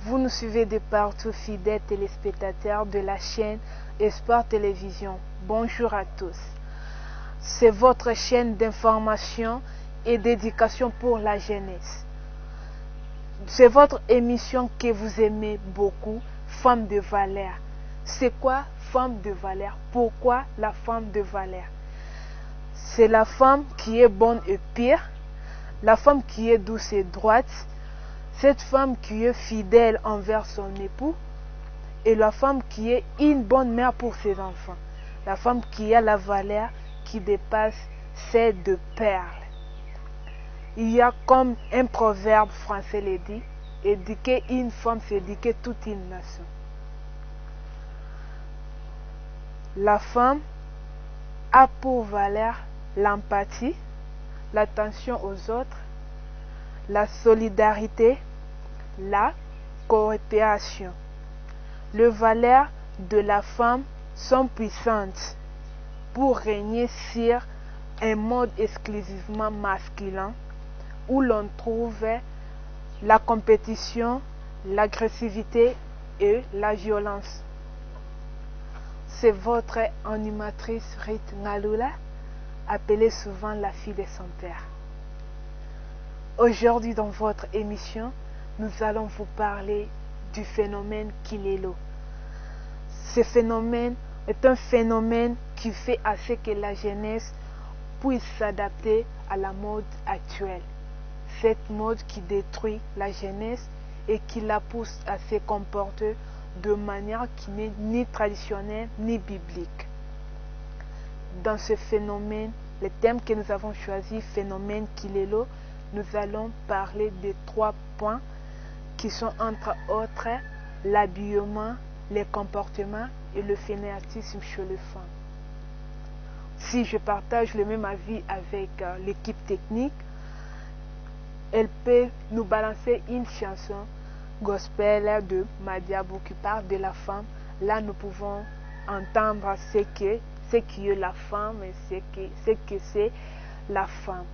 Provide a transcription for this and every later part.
Vous nous suivez de partout, fidèles téléspectateurs de la chaîne Espoir Télévision. Bonjour à tous. C'est votre chaîne d'information et d'éducation pour la jeunesse. C'est votre émission que vous aimez beaucoup, Femme de valeur. C'est quoi femme de valeur? Pourquoi la femme de valeur? C'est la femme qui est bonne et pure, la femme qui est douce et droite, cette femme qui est fidèle envers son époux, et la femme qui est une bonne mère pour ses enfants, la femme qui a la valeur qui dépasse celle de perles. Il y a comme un proverbe français le dit, éduquer une femme, c'est éduquer toute une nation. La femme a pour valeur l'empathie, l'attention aux autres, la solidarité, la coopération. Les valeurs de la femme sont puissantes pour régner sur un monde exclusivement masculin où l'on trouve la compétition, l'agressivité et la violence. C'est votre animatrice Rite Ngalula, appelée souvent la fille de son père. Aujourd'hui dans votre émission, nous allons vous parler du phénomène Kilelo. Ce phénomène est un phénomène qui fait à ce que la jeunesse puisse s'adapter à la mode actuelle. Cette mode qui détruit la jeunesse et qui la pousse à se comporter de manière qui n'est ni traditionnelle ni biblique. Dans ce phénomène, le thème que nous avons choisi, phénomène Kilelo, nous allons parler de 3 points qui sont entre autres l'habillement, les comportements et le fainéantisme chez les femmes. Si je partage le même avis avec l'équipe technique, elle peut nous balancer une chanson gospel de Madiabou qui parle de la femme. Là, nous pouvons entendre ce qui est la femme et ce que c'est la femme.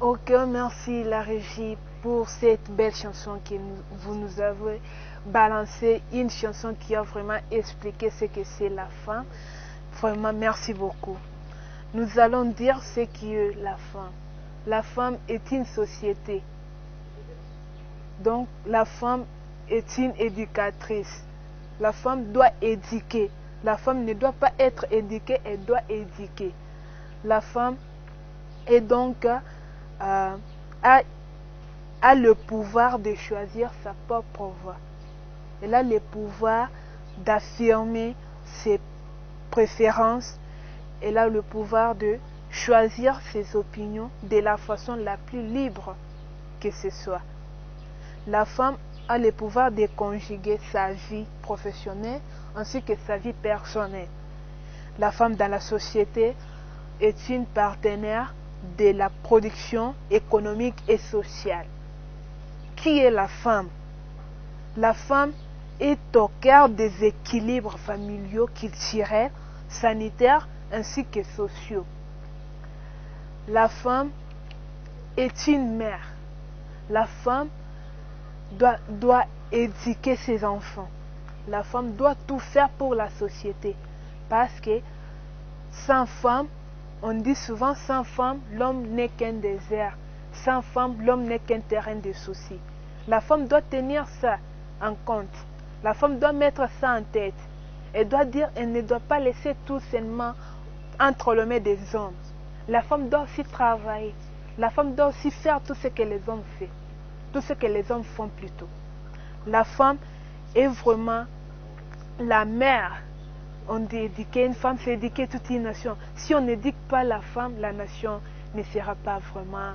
Ok, merci la régie pour cette belle chanson que vous nous avez balancée. Une chanson qui a vraiment expliqué ce que c'est la femme. Vraiment, merci beaucoup. Nous allons dire ce qu'est la femme. La femme est une société. Donc, la femme est une éducatrice. La femme doit éduquer. La femme ne doit pas être éduquée, elle doit éduquer. La femme est donc a le pouvoir de choisir sa propre voie. Elle a le pouvoir d'affirmer ses préférences. Elle a le pouvoir de choisir ses opinions de la façon la plus libre que ce soit. La femme a le pouvoir de conjuguer sa vie professionnelle ainsi que sa vie personnelle. La femme dans la société est une partenaire de la production économique et sociale. Qui est la femme? La femme est au cœur des équilibres familiaux, culturels, sanitaires ainsi que sociaux. La femme est une mère. La femme doit éduquer ses enfants. La femme doit tout faire pour la société. Parce que sans femme, on dit souvent sans femme, l'homme n'est qu'un désert. Sans femme, l'homme n'est qu'un terrain de soucis. La femme doit tenir ça en compte. La femme doit mettre ça en tête. Elle doit dire, elle ne doit pas laisser tout seulement entre les mains des hommes. La femme doit aussi travailler. La femme doit aussi faire tout ce que les hommes font. Tout ce que les hommes font plutôt. La femme est vraiment la mère. On dit éduquer une femme, c'est éduquer toute une nation. Si on n'éduque pas la femme, la nation ne sera pas vraiment,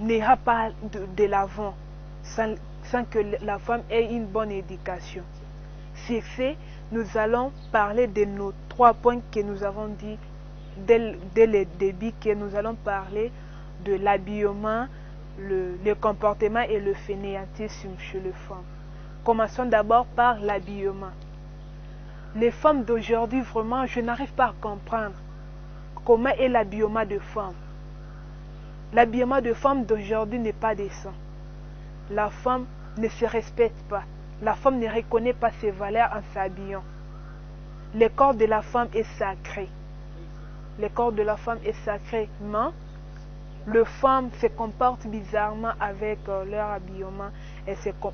n'ira pas de l'avant sans que la femme ait une bonne éducation. Sur ce, nous allons parler de nos 3 points que nous avons dit dès le début, que nous allons parler de l'habillement, le comportement et le fainéantisme chez les femmes. Commençons d'abord par l'habillement. Les femmes d'aujourd'hui, vraiment, je n'arrive pas à comprendre comment est l'habillement de femmes. L'habillement de femmes d'aujourd'hui n'est pas décent. La femme ne se respecte pas. La femme ne reconnaît pas ses valeurs en s'habillant. Le corps de la femme est sacré. Le corps de la femme est sacré, mais les femmes se comportent bizarrement avec leur habillement.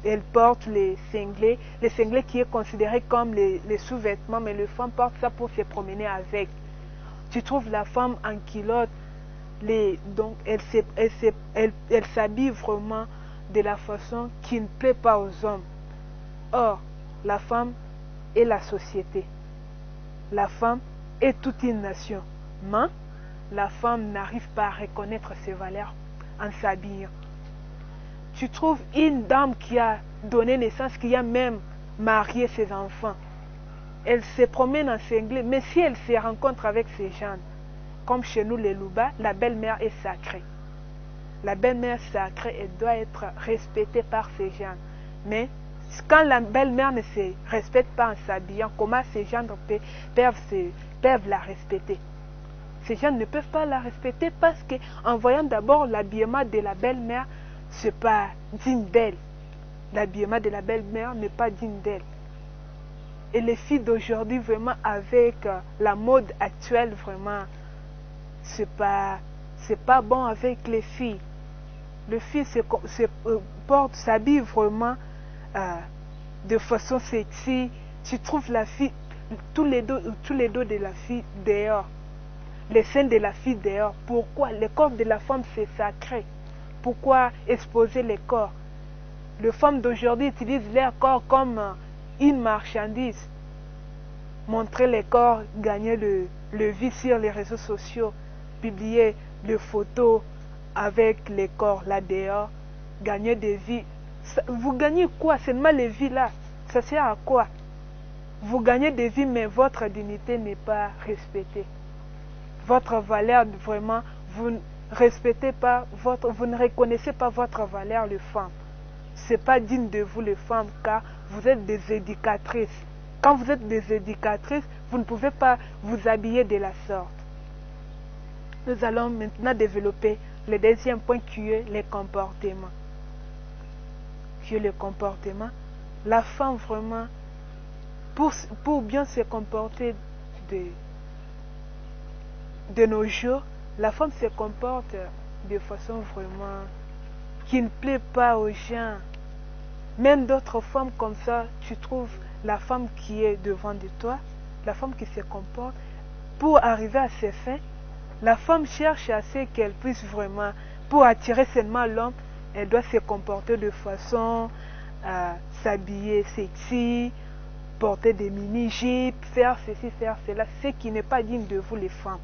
Elles portent les cinglés qui est considéré comme les sous-vêtements, mais les femmes portent ça pour se promener avec. Tu trouves la femme en culotte, donc elle s'habille vraiment de la façon qui ne plaît pas aux hommes. Or, la femme est la société. La femme est toute une nation. Mais la femme n'arrive pas à reconnaître ses valeurs en s'habillant. Tu trouves une dame qui a donné naissance, qui a même marié ses enfants. Elle se promène en cinglé, mais si elle se rencontre avec ses gens, comme chez nous les Louba, la belle-mère est sacrée. La belle-mère sacrée, elle doit être respectée par ses gens. Mais quand la belle-mère ne se respecte pas en s'habillant, comment ces gens peuvent la respecter? Ces gens ne peuvent pas la respecter parce qu'en voyant d'abord l'habillement de la belle-mère, ce n'est pas digne d'elle. L'habillement de la belle-mère n'est pas digne d'elle. Et les filles d'aujourd'hui, vraiment, avec la mode actuelle, vraiment, c'est pas bon avec les filles. Les filles s'habillent vraiment de façon sexy. Tu trouves la fille, tous les dos de la fille dehors. Les seins de la fille dehors. Pourquoi? Le corps de la femme, c'est sacré. Pourquoi exposer les corps? Les femmes d'aujourd'hui utilisent leur corps comme une marchandise. Montrer les corps, gagner le vie sur les réseaux sociaux, publier les photos avec les corps là dehors, gagner des vies. Vous gagnez quoi? Seulement les vies là. Ça sert à quoi? Vous gagnez des vies, mais votre dignité n'est pas respectée. Votre valeur, vraiment, vous ne respectez pas vous ne reconnaissez pas votre valeur, les femmes. Ce n'est pas digne de vous, les femmes, car vous êtes des éducatrices. Quand vous êtes des éducatrices, vous ne pouvez pas vous habiller de la sorte. Nous allons maintenant développer le deuxième point qui est les comportements. Qui est le comportement. La femme vraiment, pour bien se comporter de nos jours, la femme se comporte de façon vraiment qui ne plaît pas aux gens. Même d'autres femmes comme ça, tu trouves la femme qui est devant de toi, la femme qui se comporte, pour arriver à ses fins, la femme cherche à ce qu'elle puisse vraiment, pour attirer seulement l'homme, elle doit se comporter de façon à s'habiller sexy, porter des mini-jupes, faire ceci, faire cela, ce qui n'est pas digne de vous les femmes.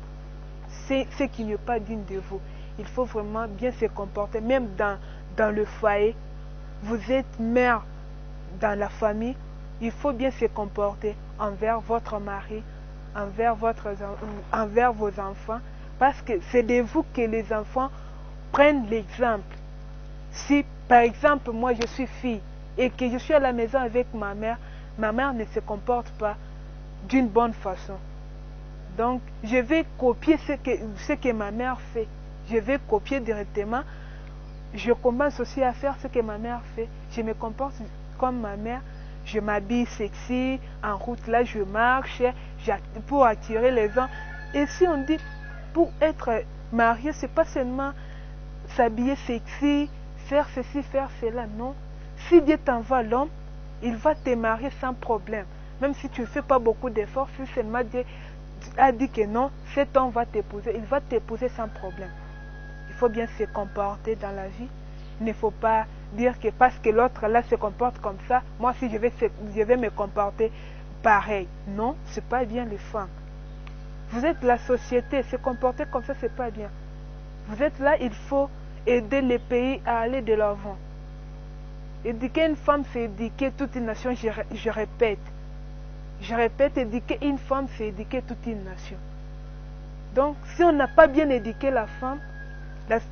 C'est ce qui n'est pas digne de vous. Il faut vraiment bien se comporter, même dans le foyer. Vous êtes mère dans la famille, il faut bien se comporter envers votre mari, envers vos enfants, parce que c'est de vous que les enfants prennent l'exemple. Si par exemple moi je suis fille et que je suis à la maison avec ma mère ne se comporte pas d'une bonne façon. Donc je vais copier ce que ma mère fait. Je vais copier directement. Je commence aussi à faire ce que ma mère fait. Je me comporte comme ma mère. Je m'habille sexy. En route, là, je marche pour attirer les gens. Et si on dit pour être marié, c'est pas seulement s'habiller sexy, faire ceci, faire cela. Non. Si Dieu t'envoie l'homme, il va te marier sans problème. Même si tu ne fais pas beaucoup d'efforts, si seulement Dieu a dit que non, cet homme va t'épouser, il va t'épouser sans problème. Il faut bien se comporter dans la vie. Il ne faut pas dire que parce que l'autre là se comporte comme ça, moi aussi je vais me comporter pareil. Non, c'est pas bien les femmes. Vous êtes la société, se comporter comme ça c'est pas bien. Vous êtes là, il faut aider les pays à aller de l'avant. Éduquer une femme, c'est éduquer toute une nation, je répète. Je répète, éduquer une femme, c'est éduquer toute une nation. Donc, si on n'a pas bien éduqué la femme,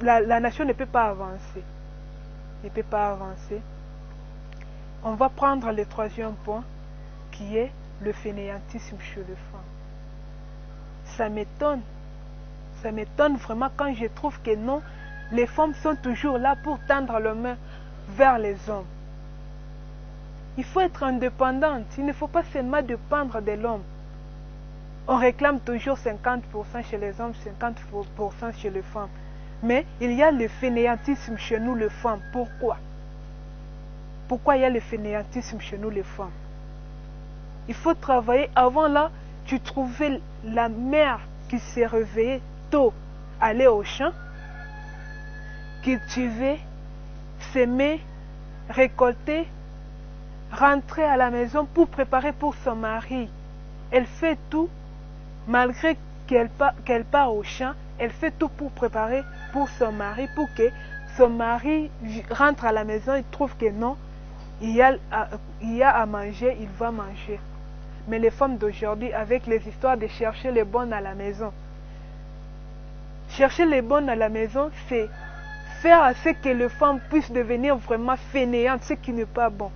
la nation ne peut pas avancer. Ne peut pas avancer. On va prendre le troisième point, qui est le fainéantisme chez les femmes. Ça m'étonne. Ça m'étonne vraiment quand je trouve que non, les femmes sont toujours là pour tendre la main vers les hommes. Il faut être indépendante. Il ne faut pas seulement dépendre de l'homme. On réclame toujours 50% chez les hommes, 50% chez les femmes. Mais il y a le fainéantisme chez nous les femmes. Pourquoi? Pourquoi il y a le fainéantisme chez nous les femmes? Il faut travailler. Avant là, tu trouvais la mère qui s'est réveillée tôt, aller au champ, cultiver, s'aimer, récolter, rentrer à la maison pour préparer pour son mari. Elle fait tout, malgré qu'elle part au champ, elle fait tout pour préparer pour son mari, pour que son mari rentre à la maison et trouve que non, il y a à manger, il va manger. Mais les femmes d'aujourd'hui, avec les histoires de chercher les bonnes à la maison, chercher les bonnes à la maison, c'est faire à ce que les femmes puissent devenir vraiment fainéantes, ce qui n'est pas bon.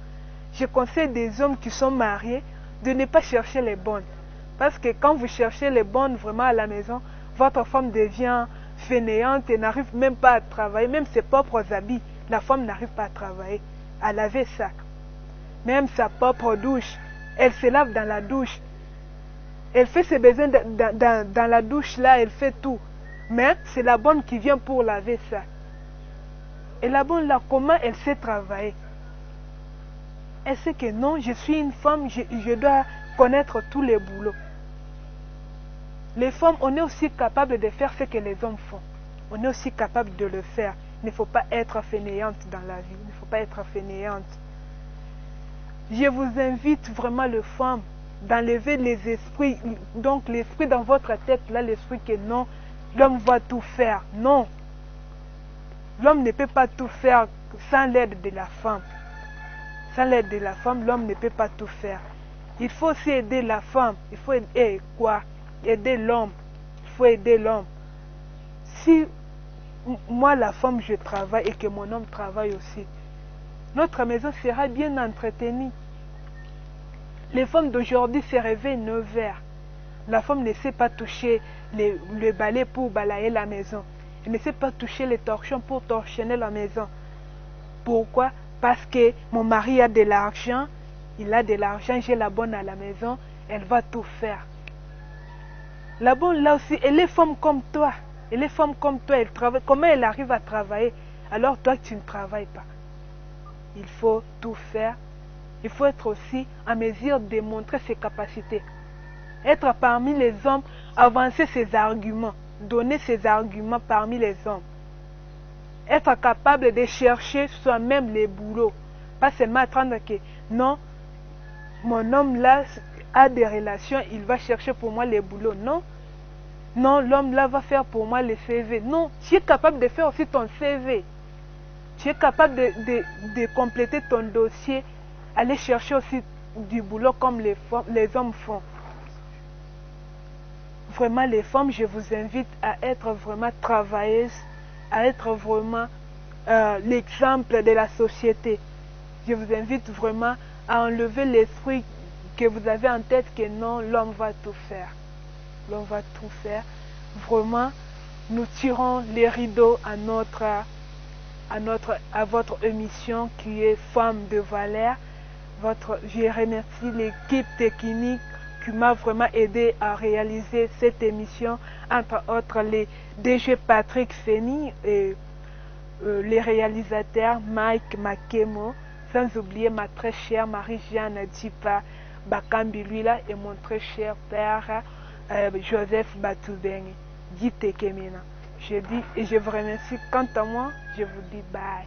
Je conseille des hommes qui sont mariés de ne pas chercher les bonnes. Parce que quand vous cherchez les bonnes vraiment à la maison, votre femme devient fainéante et n'arrive même pas à travailler. Même ses propres habits, la femme n'arrive pas à travailler, à laver ça. Même sa propre douche, elle se lave dans la douche. Elle fait ses besoins dans la douche là, elle fait tout. Mais c'est la bonne qui vient pour laver ça. Et la bonne là, comment elle sait travailler? Elle sait que non, je suis une femme, je dois connaître tous les boulots. Les femmes, on est aussi capable de faire ce que les hommes font. On est aussi capable de le faire. Il ne faut pas être fainéante dans la vie. Il ne faut pas être fainéante. Je vous invite vraiment les femmes d'enlever les esprits, donc l'esprit dans votre tête, là, l'esprit que non, l'homme va tout faire. Non. L'homme ne peut pas tout faire sans l'aide de la femme. Sans l'aide de la femme, l'homme ne peut pas tout faire. Il faut aussi aider la femme. Il faut aider quoi? Aider l'homme. Il faut aider l'homme. Si moi, la femme, je travaille et que mon homme travaille aussi, notre maison sera bien entretenue. Les femmes d'aujourd'hui se réveillent 9 heures. La femme ne sait pas toucher le balai pour balayer la maison. Je ne sais pas toucher les torchons pour torchonner la maison. Pourquoi? Parce que mon mari a de l'argent, il a de l'argent, j'ai la bonne à la maison, elle va tout faire. La bonne là aussi, elle est femme comme toi. Elle est femme comme toi, elle travaille. Comment elle arrive à travailler alors toi tu ne travailles pas? Il faut tout faire. Il faut être aussi en mesure de montrer ses capacités. Être parmi les hommes, avancer ses arguments, donner ses arguments parmi les hommes. Être capable de chercher soi-même les boulots. Pas seulement attendre que non, mon homme là a des relations, il va chercher pour moi les boulots. Non, non, l'homme là va faire pour moi les CV. Non, tu es capable de faire aussi ton CV. Tu es capable de compléter ton dossier, aller chercher aussi du boulot comme les hommes font. Vraiment, les femmes, je vous invite à être vraiment travailleuses, à être vraiment l'exemple de la société. Je vous invite vraiment à enlever l'esprit que vous avez en tête que non, l'homme va tout faire. L'homme va tout faire. Vraiment, nous tirons les rideaux à votre émission qui est Femme de valeur. Je remercie l'équipe technique qui m'a vraiment aidé à réaliser cette émission, entre autres les DG Patrick Feni et les réalisateurs Mike Makemo, sans oublier ma très chère Marie-Jeanne Djipa Bakambilwila et mon très cher père Joseph Batoubeng. Je dis et je vous remercie. Quant à moi, je vous dis bye.